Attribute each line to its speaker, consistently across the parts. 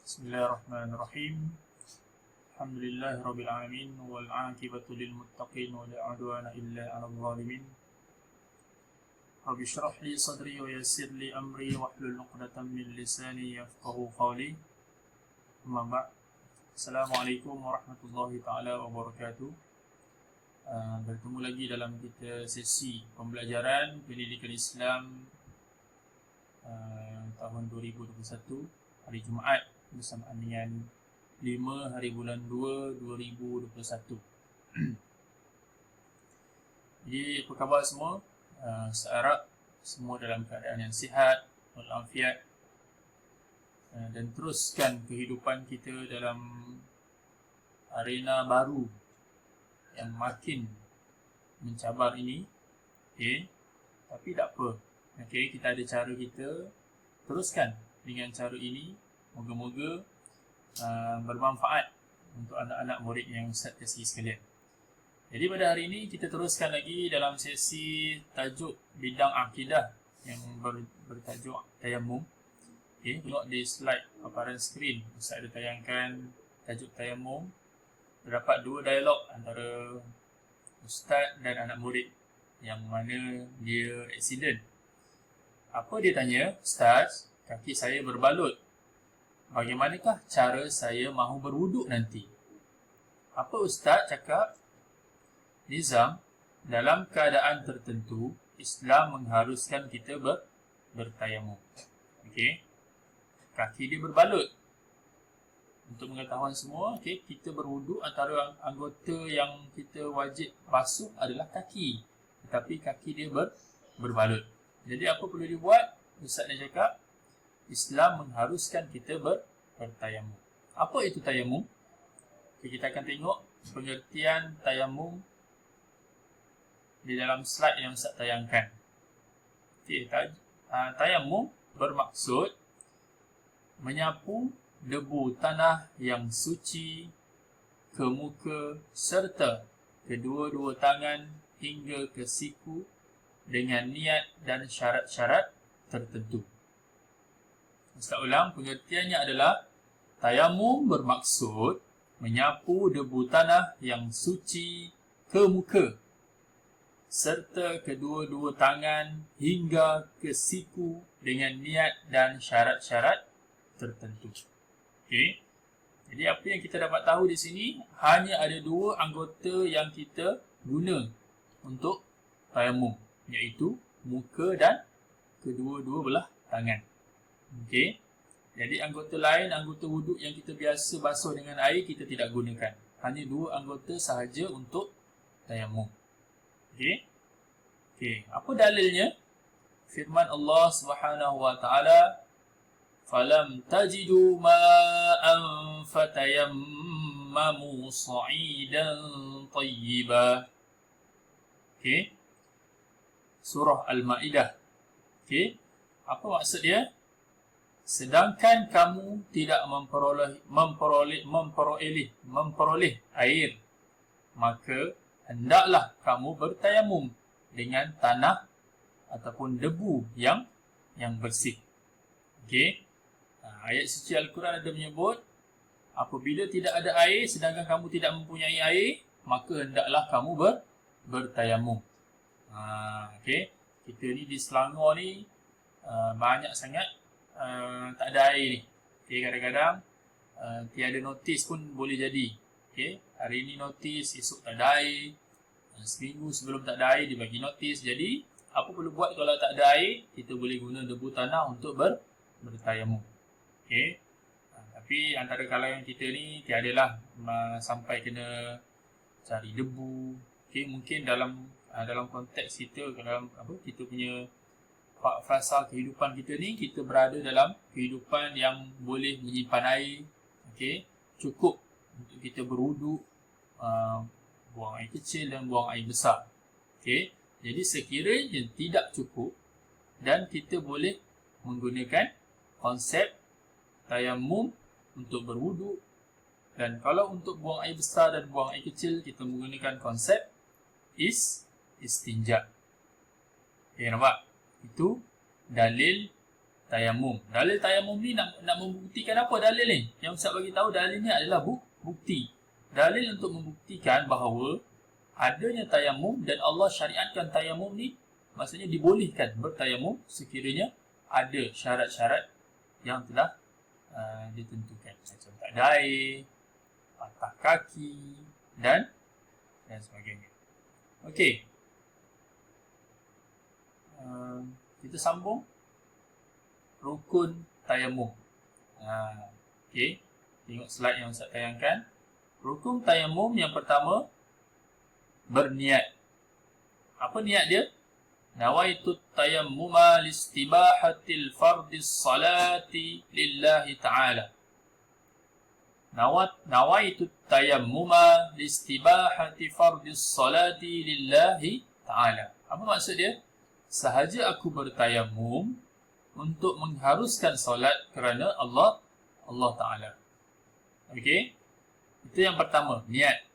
Speaker 1: Bismillahirrahmanirrahim. Alhamdulillahirabbil alamin wal 'aqibatu lil muttaqin wa la 'udwana illa 'alal zalimin. Rabbi shrah li sadri wa yassir li amri wahlul 'uqdatam min lisani yafqahu qawli. Amma ba'd. Assalamualaikum warahmatullahi taala wabarakatuh. Bertemu lagi dalam kita sesi pembelajaran pendidikan Islam tahun 2021 hari Jumaat bersamaan dengan 5 hari bulan 2 2021. Jadi apa khabar semua? Seharap semua dalam keadaan yang sihat walafiat, dan teruskan kehidupan kita dalam arena baru yang makin mencabar ini. Tapi tak apa. Kita ada cara kita, teruskan dengan cara ini. Moga-moga bermanfaat untuk anak-anak murid yang Ustaz kasih sekalian. Jadi pada hari ini kita teruskan lagi dalam sesi tajuk bidang akidah yang bertajuk tayammum. Tengok di slide paparan skrin, Ustaz ada tayangkan tajuk tayammum. Terdapat dua dialog antara Ustaz dan anak murid yang mana dia aksiden. Apa dia tanya? Ustaz, kaki saya berbalut. Bagaimanakah cara saya mahu berwuduk nanti? Apa Ustaz cakap? Nizam, dalam keadaan tertentu, Islam mengharuskan kita bertayamum. Kaki dia berbalut. Untuk pengetahuan semua, kita berwuduk antara anggota yang kita wajib basuh adalah kaki. Tetapi kaki dia berbalut. Jadi apa perlu dibuat? Ustaz dia cakap, Islam mengharuskan kita bertayamum. Apa itu tayamum? Kita akan tengok pengertian tayamum di dalam slide yang Ustaz tayangkan. Tayamum bermaksud menyapu debu tanah yang suci ke muka serta kedua-dua tangan hingga ke siku dengan niat dan syarat-syarat tertentu. Ustaz ulang, pengertiannya adalah tayamum bermaksud menyapu debu tanah yang suci ke muka serta kedua-dua tangan hingga ke siku dengan niat dan syarat-syarat tertentu. Jadi apa yang kita dapat tahu di sini, hanya ada dua anggota yang kita guna untuk tayamum, iaitu muka dan kedua-dua belah tangan. Jadi anggota lain, anggota wuduk yang kita biasa basuh dengan air, kita tidak gunakan. Hanya dua anggota sahaja untuk tayamum. Apa dalilnya? Firman Allah Subhanahu wa taala, "Falam tajidu ma'an fatayammamu sa'idan tayyiba." Surah Al-Maidah. Apa maksud dia? Sedangkan kamu tidak memperoleh air, maka hendaklah kamu bertayamum dengan tanah ataupun debu yang bersih. Ayat suci Al-Quran ada menyebut, apabila tidak ada air, sedangkan kamu tidak mempunyai air, maka hendaklah kamu bertayamum. Kita ni di Selangor ni banyak sangat tak ada air ni. Kadang-kadang tiada notis pun boleh jadi. Hari ni notis, esok tak ada air, seminggu sebelum tak ada air dia bagi notis. Jadi apa perlu buat kalau tak ada air? Kita boleh guna debu tanah untuk bertayamum. Tapi antara kalangan kita ni tiadalah sampai kena cari debu. Mungkin dalam konteks kita, dalam kita punya fasa kehidupan kita ni, kita berada dalam kehidupan yang boleh menyimpan air. Cukup untuk kita berwuduk, buang air kecil dan buang air besar. Jadi sekiranya tidak cukup dan kita boleh menggunakan konsep tayamum untuk berwuduk, dan kalau untuk buang air besar dan buang air kecil kita menggunakan konsep istinja. Nampak? Itu dalil tayamum. Dalil tayamum ni nak membuktikan apa dalil ni? Yang Ustaz bagi tahu dalil ni adalah bukti. Dalil untuk membuktikan bahawa adanya tayamum dan Allah syariatkan tayamum ni, maksudnya dibolehkan bertayamum sekiranya ada syarat-syarat yang telah ditentukan. Macam tak ada air, patah kaki dan sebagainya. Okey. Kita sambung rukun tayamum. Okey. Tengok slide yang Ustaz tayangkan. Rukun tayamum yang pertama, berniat. Apa niat dia? Nawaitu tayammuma listibahatil fardis salati lillahi ta'ala. Nawaitu tayammuma listibahati fardis salati lillahi ta'ala. Apa maksud dia? Sahaja aku bertayamum untuk mengharuskan solat kerana Allah Ta'ala. Okey? Itu yang pertama, niat.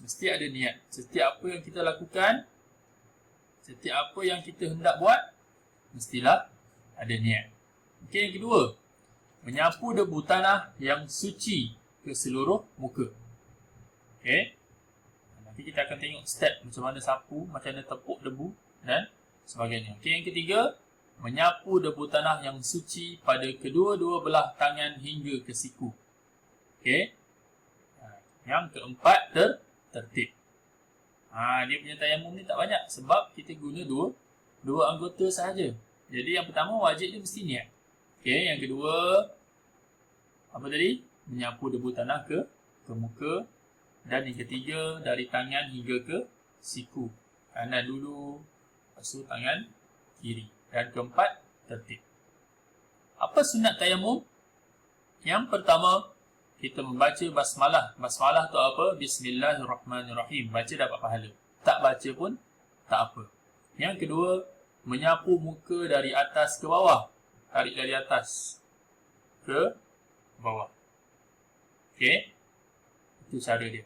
Speaker 1: Mesti ada niat. Setiap apa yang kita lakukan, setiap apa yang kita hendak buat, mestilah ada niat. Okey, yang kedua, menyapu debu tanah yang suci ke seluruh muka. Okey. Nanti kita akan tengok step macam mana sapu, macam mana tepuk debu dan sebagainya. Okey, yang ketiga, menyapu debu tanah yang suci pada kedua-dua belah tangan hingga ke siku. Okey. Yang keempat, tertib. Dia punya tayamum ni tak banyak sebab kita guna dua anggota sahaja. Jadi yang pertama wajib dia mesti niat. Okey, yang kedua apa tadi? Menyapu debu tanah ke muka, dan yang ketiga dari tangan hingga ke siku. Kanan dulu, lepas tu tangan kiri. Dan keempat, tertib. Apa sunat tayamum? Yang pertama, kita membaca basmalah. Basmalah tu apa? Bismillahirrahmanirrahim. Baca dapat pahala. Tak baca pun tak apa. Yang kedua, menyapu muka dari atas ke bawah. Tarik dari atas ke bawah. Okey. Itu cara dia.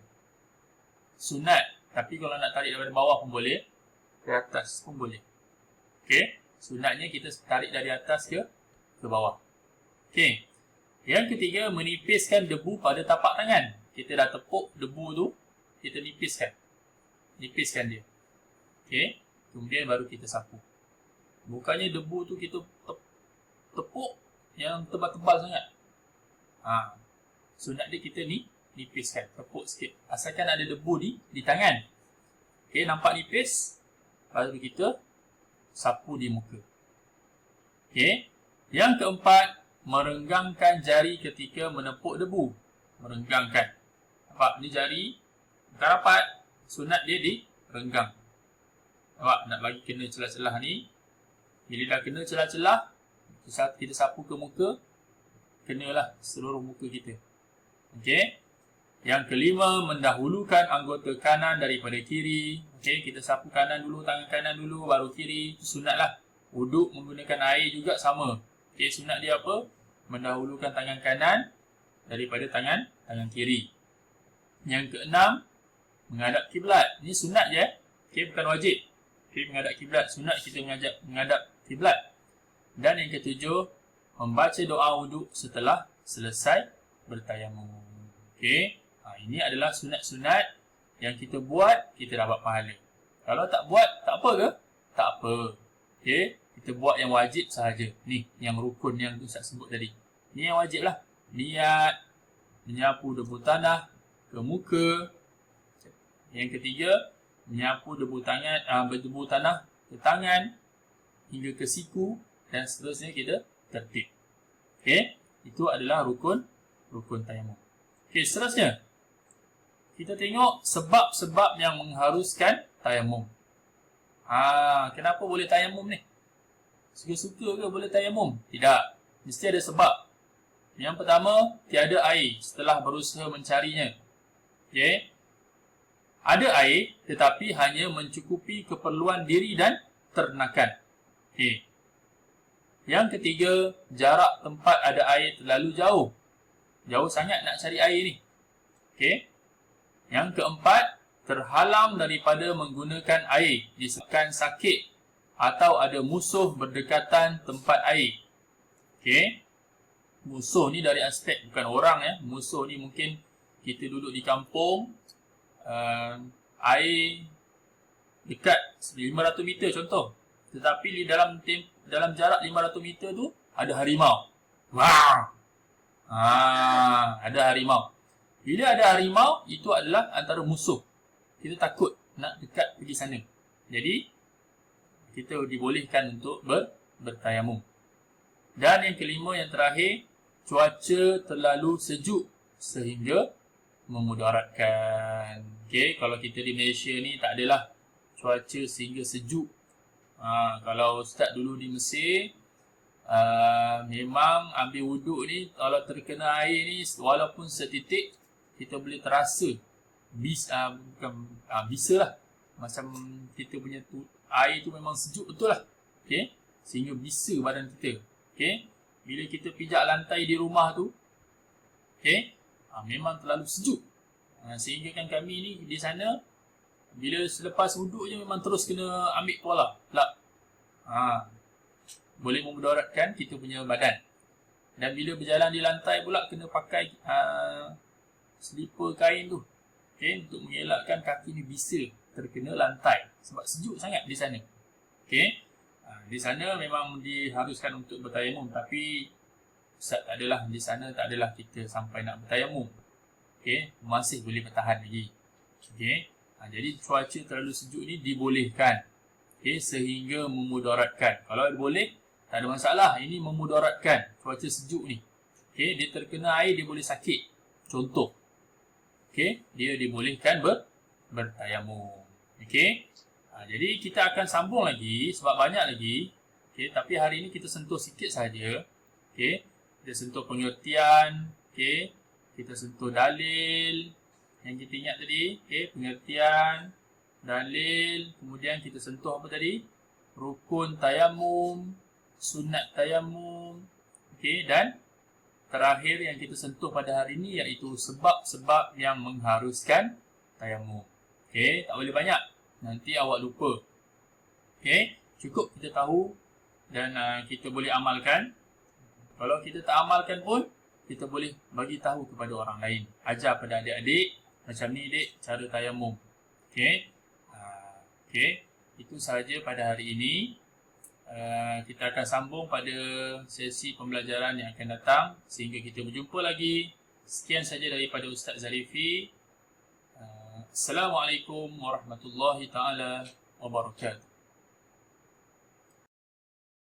Speaker 1: Sunat. Tapi kalau nak tarik daripada bawah pun boleh. Ke atas pun boleh. Okey. Sunatnya kita tarik dari atas ke bawah. Okey. Yang ketiga, menipiskan debu pada tapak tangan. Kita dah tepuk debu tu, kita nipiskan. Nipiskan dia. Okey. Kemudian baru kita sapu. Bukannya debu tu kita tepuk yang tebal-tebal sangat. Sunat dia kita nipiskan. Tepuk sikit. Asalkan ada debu di tangan. Okey, nampak nipis. Baru kita sapu di muka. Okey. Yang keempat, merenggangkan jari ketika menepuk debu. Merenggangkan. Nampak? Ni jari bukan rapat. Sunat dia direnggang. Nampak? Nak bagi kena celah-celah ni. Bila dah kena celah-celah, kita sapu ke muka, kenalah seluruh muka kita. Okey. Yang kelima, mendahulukan anggota kanan daripada kiri. Okey, kita sapu kanan dulu, tangan kanan dulu, baru kiri. Itu sunat lah. Wuduk menggunakan air juga sama. Okey, sunat dia apa? Mendahulukan tangan kanan daripada tangan kiri. Yang keenam, menghadap kiblat. Ini sunat je. Okey, bukan wajib. Okey, menghadap kiblat. Sunat kita menghadap kiblat. Dan yang ketujuh, membaca doa wuduk setelah selesai bertayamum. Okey. Ini adalah sunat-sunat yang kita buat, kita dapat pahala. Kalau tak buat, tak apa ke? Tak apa. Okey. Kita buat yang wajib sahaja. Ni, yang rukun yang Ustaz sebut tadi. Ni yang wajib lah. Niat, menyapu debu tanah ke muka. Yang ketiga, menyapu debu tanah ke tangan hingga ke siku, dan seterusnya kita tertib. Okey. Itu adalah rukun tayamum. Okey, seterusnya kita tengok sebab-sebab yang mengharuskan tayamum. Kenapa boleh tayamum ni? Suka-suka ke boleh tayamum? Tidak. Mesti ada sebab. Yang pertama, tiada air setelah berusaha mencarinya. Okey. Ada air tetapi hanya mencukupi keperluan diri dan ternakan. Okey. Yang ketiga, jarak tempat ada air terlalu jauh. Jauh sangat nak cari air ni. Okey. Yang keempat, terhalang daripada menggunakan air disebabkan sakit atau ada musuh berdekatan tempat air. Okey. Musuh ni dari aspek bukan orang ya. Musuh ni mungkin kita duduk di kampung, air dekat 500 meter contoh. Tetapi di dalam jarak 500 meter tu ada harimau. Wah. Ada harimau. Bila ada harimau, itu adalah antara musuh. Kita takut nak dekat pergi sana. Jadi, kita dibolehkan untuk bertayamum. Dan yang kelima, yang terakhir, cuaca terlalu sejuk sehingga memudaratkan. Okey, kalau kita di Malaysia ni tak adalah cuaca sehingga sejuk. Kalau Ustaz dulu di Mesir, memang ambil wuduk ni, kalau terkena air ni, walaupun setitik, kita boleh terasa bisa lah. Macam kita punya air tu memang sejuk betul lah. Okay? Sehingga bisa badan kita. Okay? Bila kita pijak lantai di rumah tu, okay? Memang terlalu sejuk. Sehingga kan kami ni di sana, bila selepas wuduk je memang terus kena ambil tuala. Boleh memudaratkan kita punya badan. Dan bila berjalan di lantai pula kena pakai slipper kain tu. Okay, untuk mengelakkan kaki ni bisa terkena lantai. Sebab sejuk sangat di sana. Okay. Di sana memang diharuskan untuk bertayamum. Tapi Ustaz tak adalah, di sana tak adalah kita sampai nak bertayamum. Okay, masih boleh bertahan lagi. Okay. Jadi cuaca terlalu sejuk ni dibolehkan. Okay, sehingga memudaratkan. Kalau boleh, tak ada masalah. Ini memudaratkan cuaca sejuk ni. Okay, dia terkena air, dia boleh sakit. Contoh. Okay, dia dibolehkan bertayamum. Okay. Jadi kita akan sambung lagi sebab banyak lagi. Okay, tapi hari ini kita sentuh sikit saja. Okay, kita sentuh pengertian. Okay, kita sentuh dalil yang kita ingat tadi. Okay, pengertian, dalil. Kemudian kita sentuh apa tadi? Rukun tayamum, sunat tayamum. Okay, dan terakhir yang kita sentuh pada hari ini iaitu sebab-sebab yang mengharuskan tayamum. Okey, tak boleh banyak. Nanti awak lupa. Okey, cukup kita tahu dan kita boleh amalkan. Kalau kita tak amalkan pun, kita boleh bagi tahu kepada orang lain. Ajar pada adik-adik, macam ni dek cara tayamum. Okey. Okey, itu sahaja pada hari ini. Kita akan sambung pada sesi pembelajaran yang akan datang sehingga kita berjumpa lagi. Sekian saja daripada Ustaz Zarifi. Assalamualaikum warahmatullahi taala wabarakatuh.